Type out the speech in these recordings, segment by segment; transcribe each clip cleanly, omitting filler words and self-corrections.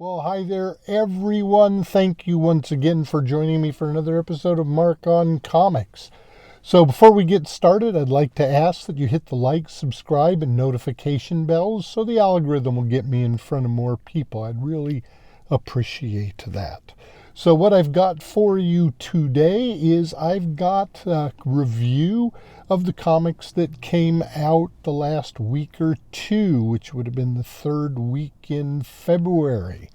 Well, hi there, everyone. Thank you once again for joining me for another episode of Mark on Comics. So before we get started, I'd like to ask that you hit the like, subscribe, and notification bells so the algorithm will get me in front of more people. I'd really appreciate that. So what I've got for you today is I've got a review of the comics that came out the last week or two, which would have been the third week in February.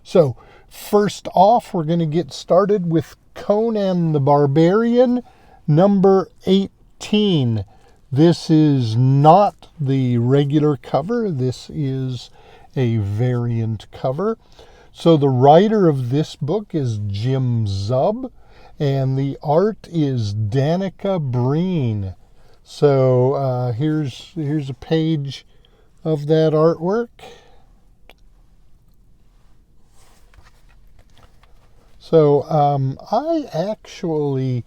So first off, we're going to get started with Conan the Barbarian, number 18. This is not the regular cover. This is a variant cover. So the writer of this book is Jim Zub, and the art is Danica Breen. So here's a page of that artwork. So I actually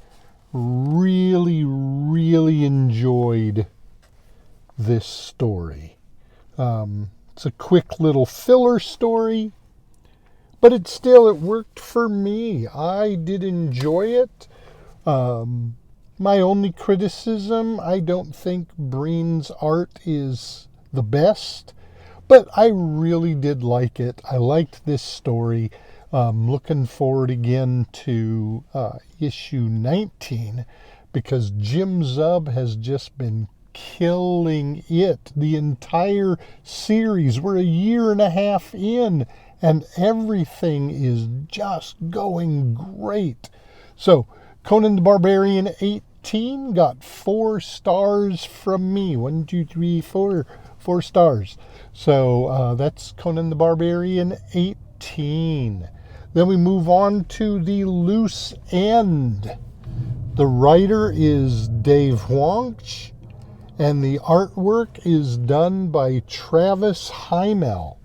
really enjoyed this story. It's a quick little filler story, but it worked for me. I did enjoy it. My only criticism, I don't think Breen's art is the best, but I really did like it. I liked this story. Looking forward again to issue 19 because Jim Zub has just been killing it. The entire series, we're a year and a half in, and everything is just going great. So, Conan the Barbarian 18 got 4 stars from me. 1, 2, 3, 4. 4 stars. So, that's Conan the Barbarian 18. Then we move on to The Loose End. The writer is Dave Wonch, and the artwork is done by Travis Heimel.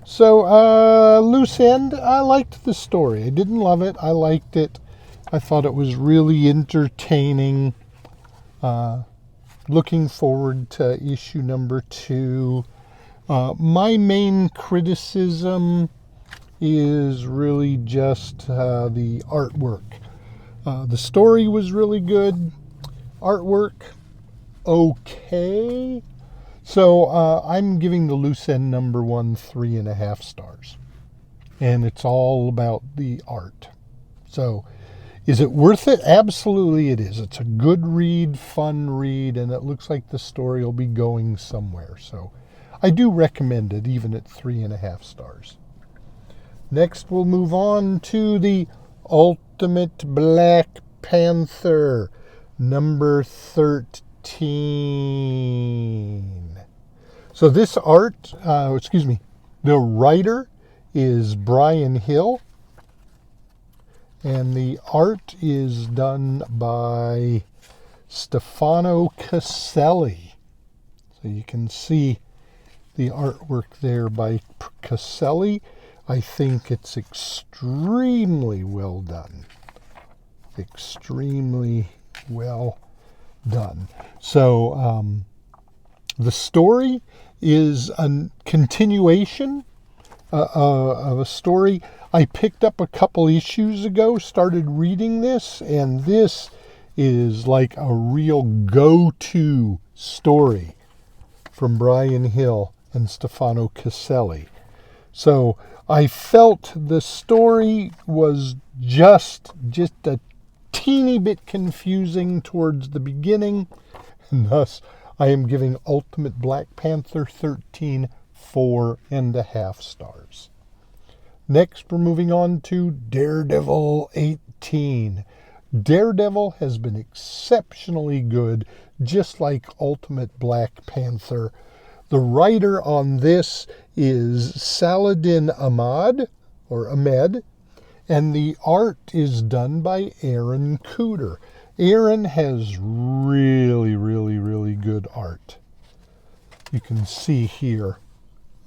So, Loose End, I liked the story. I didn't love it. I liked it. I thought it was really entertaining. Looking forward to issue number 2. My main criticism is really just the artwork. The story was really good. Artwork, okay. So I'm giving The Loose End number 1 3.5 stars. And it's all about the art. So is it worth it? Absolutely it is. It's a good read, fun read, and it looks like the story will be going somewhere. So I do recommend it even at 3.5 stars. Next, we'll move on to the Ultimate Black Panther, number 13. So this art, the writer is Brian Hill, and the art is done by Stefano Caselli. So you can see the artwork there by Caselli. I think it's extremely well done. Extremely well done. So the story is a continuation of a story I picked up a couple issues ago, started reading this, and this is like a real go-to story from Brian Hill and Stefano Caselli. So I felt the story was just a teeny bit confusing towards the beginning, and thus I am giving Ultimate Black Panther 13 4.5 stars. Next, we're moving on to Daredevil 18. Daredevil has been exceptionally good, just like Ultimate Black Panther. The writer on this is Saladin Ahmed, and the art is done by Aaron Cooter. Aaron has really good art. You can see here.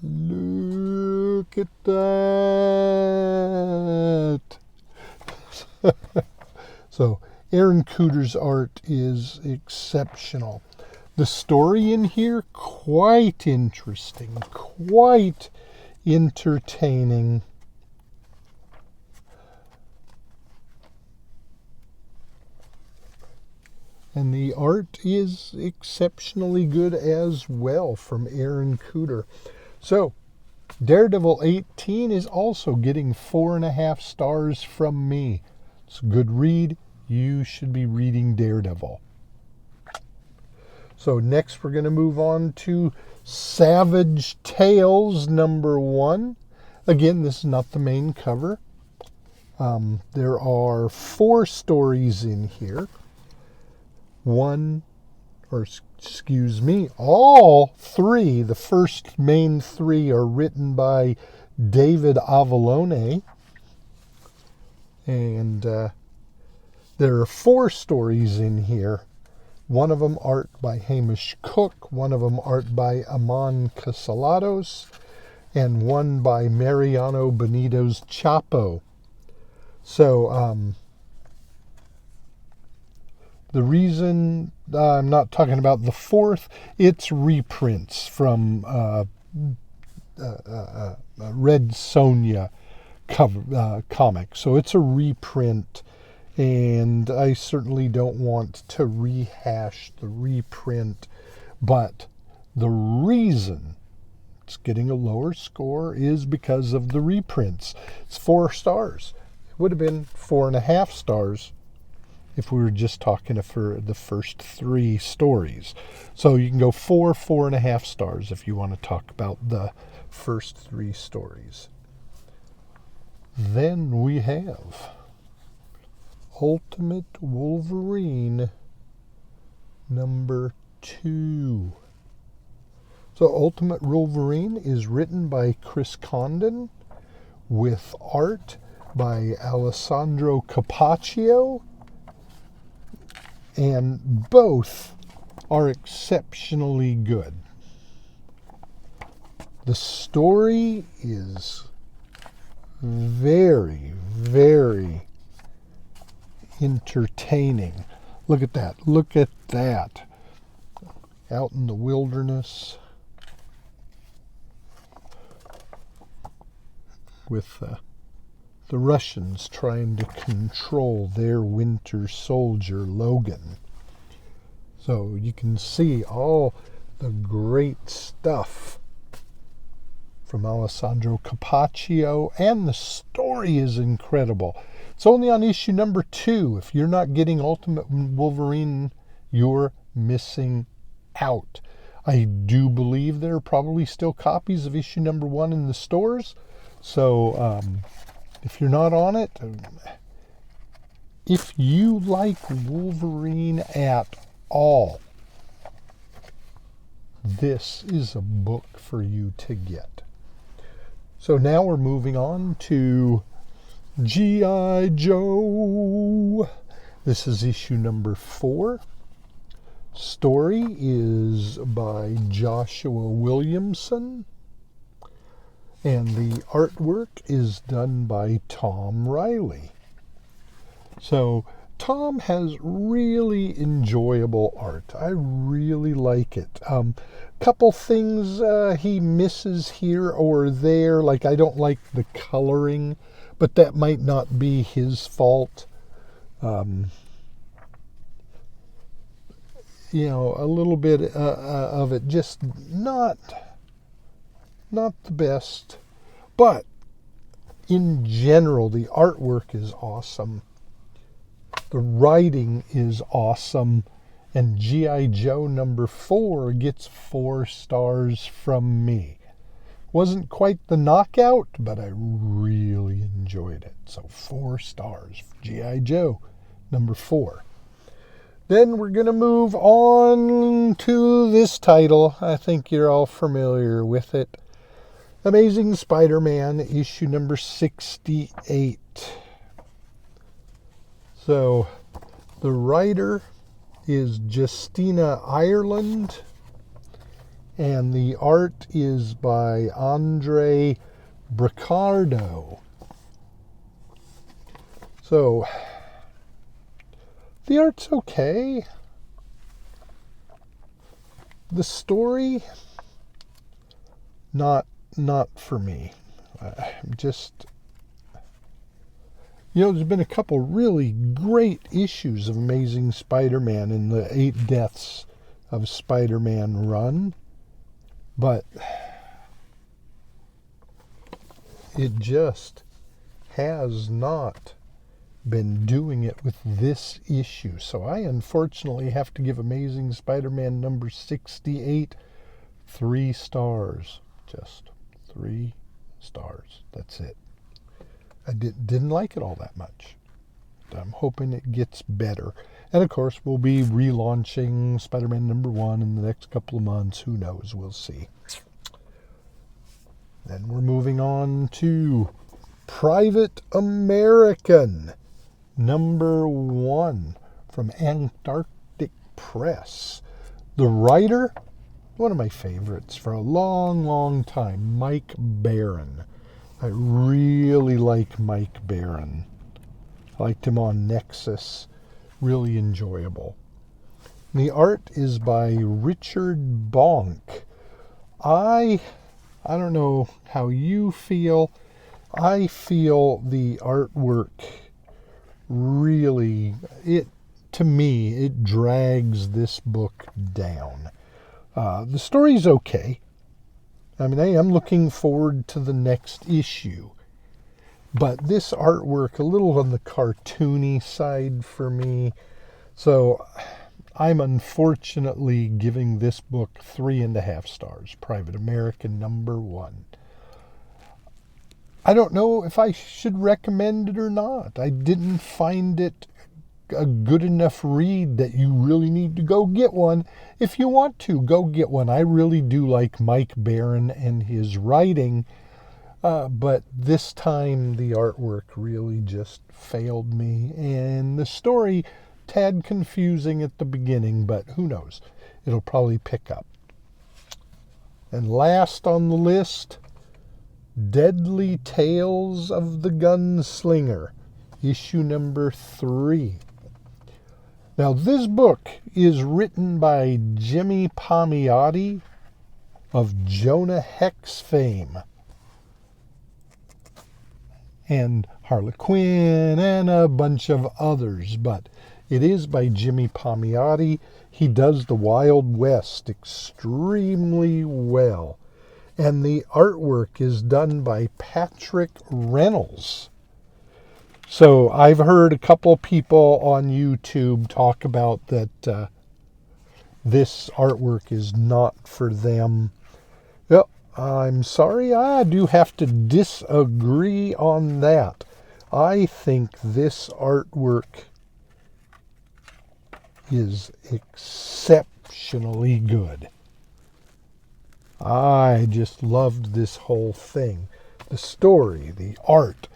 Look at that. So Aaron Cooter's art is exceptional. The story in here, quite interesting, quite entertaining. And the art is exceptionally good as well from Aaron Cooter. So, Daredevil 18 is also getting 4.5 stars from me. It's a good read. You should be reading Daredevil. So next we're going to move on to Savage Tales #1. Again, this is not the main cover. There are 4 stories in here. All 3, the first main 3 are written by David Avallone. And there are 4 stories in here. One of them art by Hamish Cook, one of them art by Amon Casalados, and one by Mariano Benitez Chapo. So, the reason I'm not talking about the 4th, it's reprints from Red Sonja comic. So it's a reprint, and I certainly don't want to rehash the reprint. But the reason it's getting a lower score is because of the reprints. It's 4 stars. It would have been 4.5 stars if we were just talking for the first 3 stories. So you can go 4.5 stars if you want to talk about the first 3 stories. Then we have Ultimate Wolverine #2. So Ultimate Wolverine is written by Chris Condon with art by Alessandro Capaccio, and both are exceptionally good. The story is very, very entertaining. Look at that. Look at that. Out in the wilderness with the Russians trying to control their winter soldier, Logan. So you can see all the great stuff from Alessandro Capaccio, and the story is incredible. It's only on issue #2. If you're not getting Ultimate Wolverine, you're missing out. I do believe there are probably still copies of issue #1 in the stores. So if you're not on it, if you like Wolverine at all, this is a book for you to get. So now we're moving on to G.I. Joe. This is issue #4. Story is by Joshua Williamson, and the artwork is done by Tom Riley. So Tom has really enjoyable art. I really like it. Couple things he misses here or there, like I don't like the coloring, but that might not be his fault. A little bit of it just not the best, but in general the artwork is awesome. The writing is awesome, and G.I. Joe #4 gets 4 stars from me. Wasn't quite the knockout, but I really enjoyed it. So 4 stars for G.I. Joe #4. Then we're going to move on to this title. I think you're all familiar with it. Amazing Spider-Man, issue #68. So, the writer is Justina Ireland, and the art is by Andre Briccardo. So, the art's okay. The story, not for me. Just, there's been a couple really great issues of Amazing Spider-Man in the 8 Deaths of Spider-Man run, but it just has not been doing it with this issue. So I unfortunately have to give Amazing Spider-Man number 68 3 stars. Just 3 stars. That's it. I didn't like it all that much. I'm hoping it gets better. And of course, we'll be relaunching Spider-Man number 1 in the next couple of months. Who knows? We'll see. Then we're moving on to Private American number 1 from Antarctic Press. The writer, one of my favorites for a long, long time, Mike Baron. I really like Mike Baron. I liked him on Nexus. Really enjoyable. The art is by Richard Bonk. I don't know how you feel. I feel the artwork really, to me, it drags this book down. The story's okay. I mean, I am looking forward to the next issue. But this artwork, a little on the cartoony side for me. So I'm unfortunately giving this book 3.5 stars. Private American number 1. I don't know if I should recommend it or not. I didn't find it a good enough read that you really need to go get one. If you want to, go get one. I really do like Mike Baron and his writing, but this time the artwork really just failed me, and the story, tad confusing at the beginning, but who knows? It'll probably pick up. And last on the list, Deadly Tales of the Gunslinger, issue number 3. Now, this book is written by Jimmy Palmiotti of Jonah Hex fame, and Harlequin and a bunch of others, but it is by Jimmy Palmiotti. He does the Wild West extremely well, and the artwork is done by Patrick Reynolds. So I've heard a couple people on YouTube talk about that this artwork is not for them. Well, I'm sorry, I do have to disagree on that. I think this artwork is exceptionally good. I just loved this whole thing. The story, the art.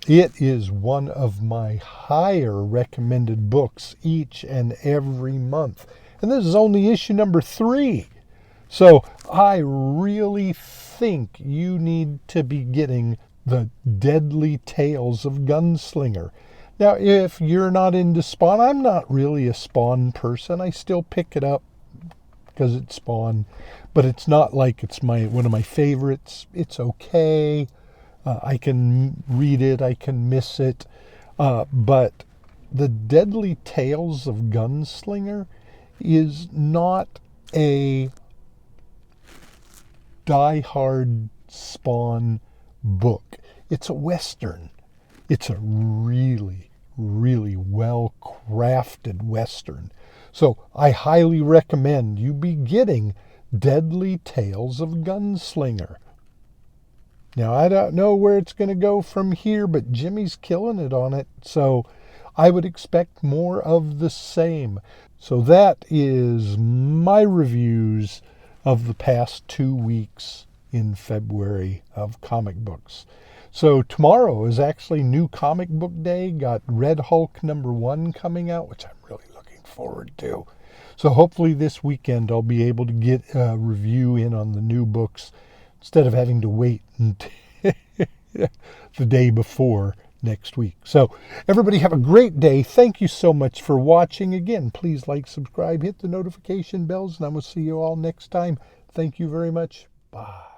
It is one of my higher recommended books each and every month. And this is only issue number 3. So I really think you need to be getting the Deadly Tales of Gunslinger. Now, if you're not into Spawn, I'm not really a Spawn person. I still pick it up because it's Spawn. But it's not like it's one of my favorites. It's okay. I can read it, I can miss it, but the Deadly Tales of Gunslinger is not a die-hard Spawn book. It's a Western. It's a really, really well-crafted Western. So I highly recommend you be getting Deadly Tales of Gunslinger. Now, I don't know where it's going to go from here, but Jimmy's killing it on it, so I would expect more of the same. So that is my reviews of the past 2 weeks in February of comic books. So tomorrow is actually New Comic Book Day. Got Red Hulk number 1 coming out, which I'm really looking forward to. So hopefully this weekend I'll be able to get a review in on the new books, instead of having to wait until the day before next week. So everybody have a great day. Thank you so much for watching. Again, please like, subscribe, hit the notification bells, and I will see you all next time. Thank you very much. Bye.